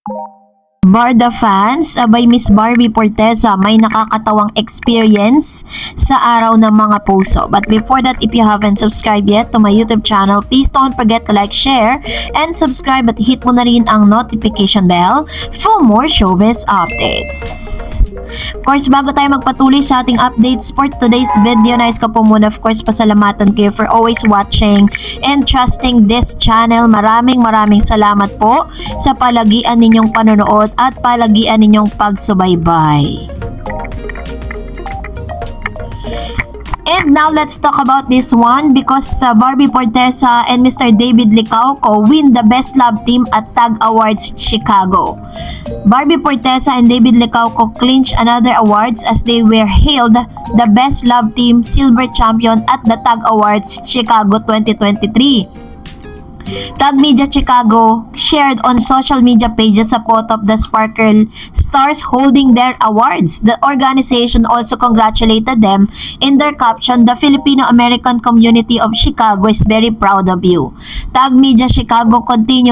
Barda fans, by Miss Barbie Forteza, may nakakatawang experience sa araw ng mga puso. But before that, if you haven't subscribed yet to my YouTube channel, please don't forget to like, share, and subscribe at hit mo na rin ang notification bell for more showbiz updates. Of course, bago tayo magpatuloy sa ating updates for today's video, nais ko po muna of course pasalamatan kayo for always watching and trusting this channel. Maraming salamat po sa palagian ninyong panonood at palagian ninyong pagsubaybay. And now let's talk about this one because Barbie Forteza and Mr. David Licauco win the Best Love Team at TAG Awards Chicago. Barbie Forteza and David Licauco clinched another awards as they were hailed the Best Love Team Silver Champion at the TAG Awards Chicago 2023. TAG Media Chicago shared on social media pages a photo of the Sparkle stars holding their awards. The organization also congratulated them in their caption, "The Filipino-American community of Chicago is very proud of you. TAG Media Chicago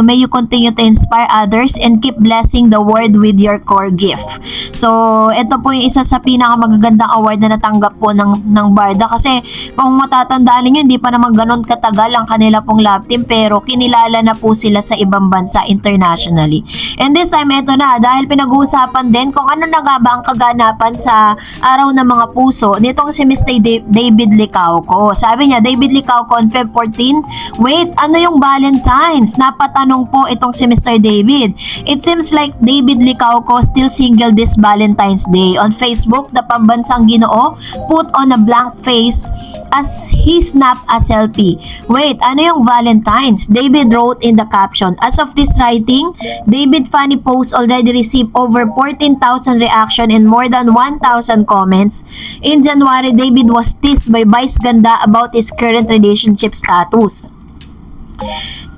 may you continue to inspire others and keep blessing the world with your core gift." So, ito po yung isa sa pinakamagagandang award na natanggap po ng Barda kasi kung matatandaan niyo hindi pa naman ganun katagal ang kanila pong love team pero kinilala na po sila sa ibang bansa internationally. And this time, ito na, dahil pinag-uusapan din kung ano na nga ba ang kaganapan sa araw ng mga puso nitong si Mr. David Licauco. Sabi niya, David Licauco on Feb 14, wait, ano yung Valentine's? Napatanong po itong si Mr. David. It seems like David Licauco still single this Valentine's Day. On Facebook, the pambansang Ginoo put on a blank face as he snapped a selfie. Wait, ano yung Valentine's? David wrote in the caption, as of this writing, David funny post already received over 14,000 reaction and more than 1,000 comments. In January, David was teased by Vice Ganda about his current relationship status.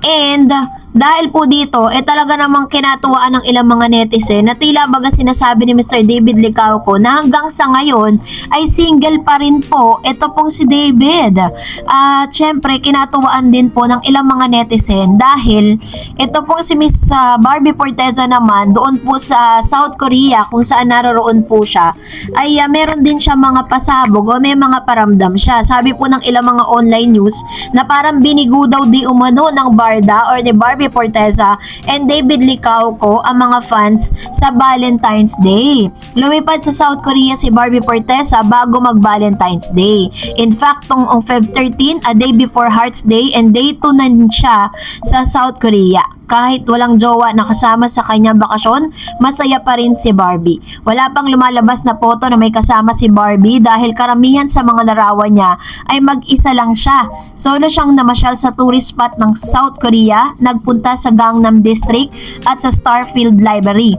And dahil po dito, talaga namang kinatuwaan ng ilang mga netizen na tila baga sinasabi ni Mr. David Licauco na hanggang sa ngayon ay single pa rin po ito pong si David. At syempre, kinatuwaan din po ng ilang mga netizen dahil ito pong si Miss Barbie Forteza naman doon po sa South Korea kung saan naroroon po siya ay meron din siya mga pasabog o may mga paramdam siya. Sabi po ng ilang mga online news na parang binigo daw di umano ng Barda or ni Barbie Forteza and David Licauco ang mga fans sa Valentine's Day. Lumipad sa South Korea si Barbie Forteza bago mag-Valentine's Day. In fact, on Feb 13, a day before Hearts Day and day 2 na siya sa South Korea. Kahit walang jowa na kasama sa kanyang bakasyon, masaya pa rin si Barbie. Wala pang lumalabas na photo na may kasama si Barbie dahil karamihan sa mga larawan niya ay mag-isa lang siya. Solo siyang namasyal sa tourist spot ng South Korea, nagpunta sa Gangnam District at sa Starfield Library.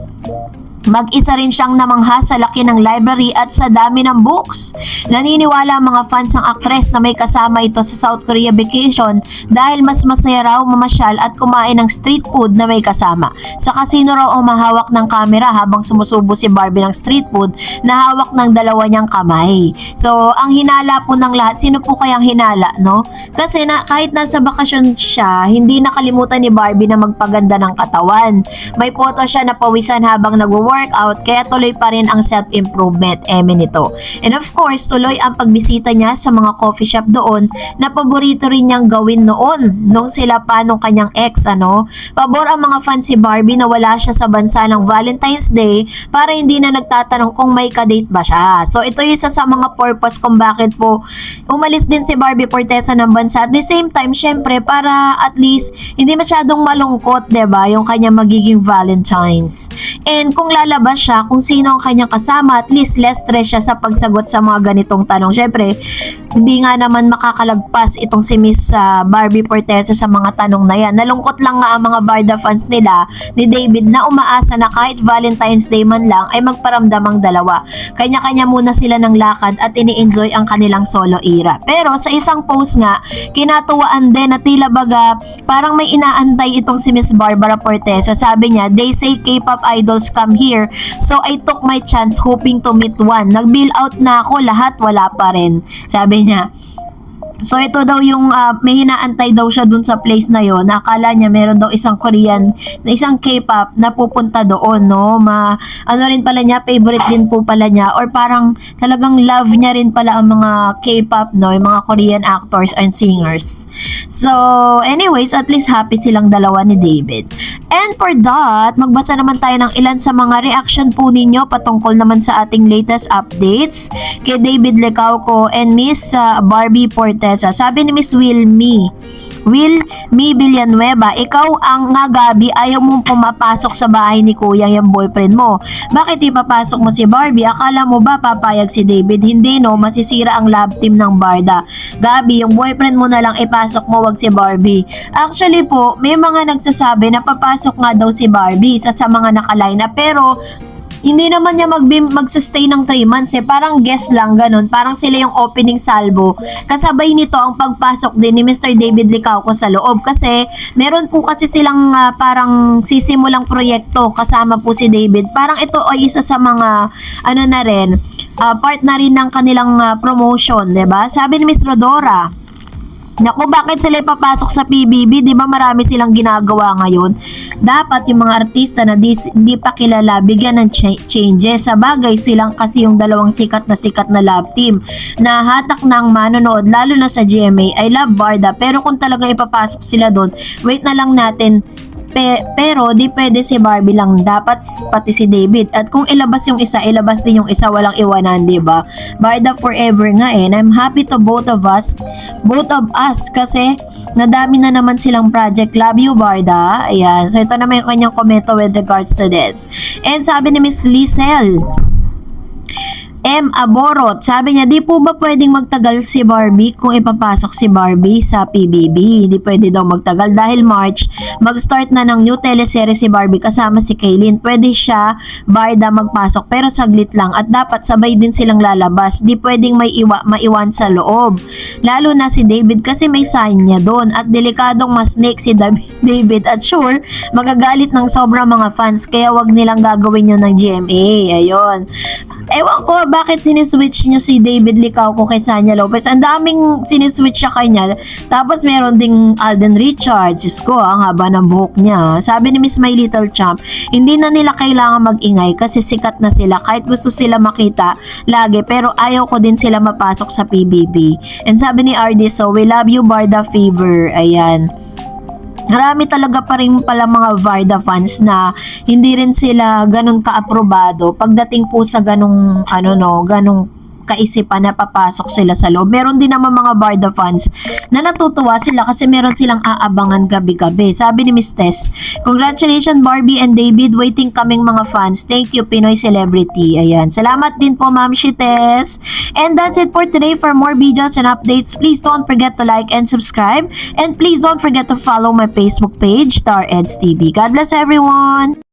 Mag-isa rin siyang namangha sa laki ng library at sa dami ng books. Naniniwala ang mga fans ng aktres na may kasama ito sa South Korea vacation dahil mas masaya raw mamasyal at kumain ng street food na may kasama. Sa casino raw ang mahawak ng camera habang sumusubo si Barbie ng street food na hawak ng dalawa niyang kamay. So, ang hinala po ng lahat, sino po kayang hinala, no? Kasi kahit nasa bakasyon siya, hindi nakalimutan ni Barbie na magpaganda ng katawan. May photo siya na pawisan habang nagwo-workout kaya tuloy pa rin ang self-improvement nito. And of course, tuloy ang pagbisita niya sa mga coffee shop doon na paborito rin niyang gawin noon nung sila pa nung kanyang ex, Pabor ang mga fans si Barbie na wala siya sa bansa ng Valentine's Day para hindi na nagtatanong kung may kadate ba siya. So ito yung isa sa mga purpose kung bakit po umalis din si Barbie Forteza ng bansa. At the same time, syempre para at least hindi masyadong malungkot, 'di ba, yung kanyang magiging Valentine's. And kung lalabas siya, kung sino ang kanyang kasama, at least less stress siya sa pagsagot sa mga ganitong tanong. Syempre, hindi nga naman makakalagpas itong si Miss Barbie Forteza sa mga tanong na yan. Nalungkot lang nga ang mga Barda fans nila ni David na umaasa na kahit Valentine's Day man lang ay magparamdam ang dalawa. Kanya-kanya muna sila ng lakad at ini-enjoy ang kanilang solo era. Pero sa isang post nga, kinatuwaan din na tila baga parang may inaantay itong si Miss Barbara Forteza. Sabi niya, they say K-pop idols come here, so I took my chance hoping to meet one. Nag-bill out na ako, lahat wala pa rin. Sabi niya, So ito daw yung may hinaantay daw siya dun sa place na yon. Nakala niya meron daw isang Korean, na isang K-pop na pupunta doon, no? Ano rin pala niya, favorite din po pala niya or parang talagang love niya rin pala ang mga K-pop, no? Yung mga Korean actors and singers. So anyways, at least happy silang dalawa ni David. And for that, magbasa naman tayo ng ilan sa mga reaction po ninyo patungkol naman sa ating latest updates kay David Licauco and Miss Barbie Portesa. Sabi ni Miss Wilmy Villanueva, ikaw ang nga Gabi, ayaw mong pumapasok sa bahay ni Kuya yung boyfriend mo. Bakit ipapasok mo si Barbie? Akala mo ba papayag si David? Hindi no, masisira ang love team ng Barda. Gabi, yung boyfriend mo na lang ipasok mo, wag si Barbie. Actually po, may mga nagsasabi na papasok nga daw si Barbie sa mga nakaline na, pero hindi naman niya mag-stay ng 3 months eh. Parang guest lang, ganun. Parang sila yung opening salvo. Kasabay nito ang pagpasok din ni Mr. David Licauco sa loob. Kasi meron po kasi silang parang sisimulang proyekto kasama po si David. Parang ito ay isa sa mga ano na rin, part na rin ng kanilang promotion, 'di ba? Sabi ni Miss Rodora, naku, bakit sila ipapasok sa PBB? Di ba marami silang ginagawa ngayon? Dapat yung mga artista na hindi pa kilala, bigyan ng changes. Sa bagay, silang kasi yung dalawang sikat na love team na hatak ng manonood, lalo na sa GMA. I love Barda, pero kung talagang ipapasok sila doon, wait na lang natin. Pero di pwede si Barbie lang, dapat pati si David. At kung ilabas yung isa, ilabas din yung isa, walang iwanan, di ba? Barda forever nga eh. And I'm happy to both of us kasi nadami na naman silang project. Love you, Barda. Ayan. So ito naman yung kanyang komento with regards to this. And sabi ni Miss Liesel M. Aborot, sabi niya, di po ba pwedeng magtagal si Barbie kung ipapasok si Barbie sa PBB? Hindi pwede daw magtagal dahil March, mag-start na ng new teleserye si Barbie kasama si Kaylin. Pwede siya, Barda, magpasok pero saglit lang at dapat sabay din silang lalabas. Di pwedeng maiwan sa loob. Lalo na si David kasi may sign niya doon at delikadong ma-snake si David at sure, magagalit ng sobrang mga fans kaya wag nilang gagawin yun ng GMA. Ayun. Ewan ko bakit siniswitch niya si David Licauco kay Sanya Lopez. Ang daming siniswitch siya kanya. Tapos meron ding Alden Richards. Diyos ko, ang haba ng buhok niya. Sabi ni Miss My Little Champ, hindi na nila kailangan mag-ingay kasi sikat na sila. Kahit gusto sila makita lagi, pero ayaw ko din sila mapasok sa PBB. And sabi ni RD, so we love you, Barda Fever. Ayan. Marami talaga pa rin pala mga Varda fans na hindi rin sila ganun ka-aprobado pagdating po sa ganung ganung kaisipan na papasok sila sa loob. Meron din naman mga Barda fans na natutuwa sila kasi meron silang aabangan gabi-gabi. Sabi ni Miss Tess, congratulations Barbie and David, waiting kaming mga fans. Thank you Pinoy Celebrity. Ayan. Salamat din po Ma'am Tess. And that's it for today. For more videos and updates, please don't forget to like and subscribe. And please don't forget to follow my Facebook page, Star Eds TV. God bless everyone!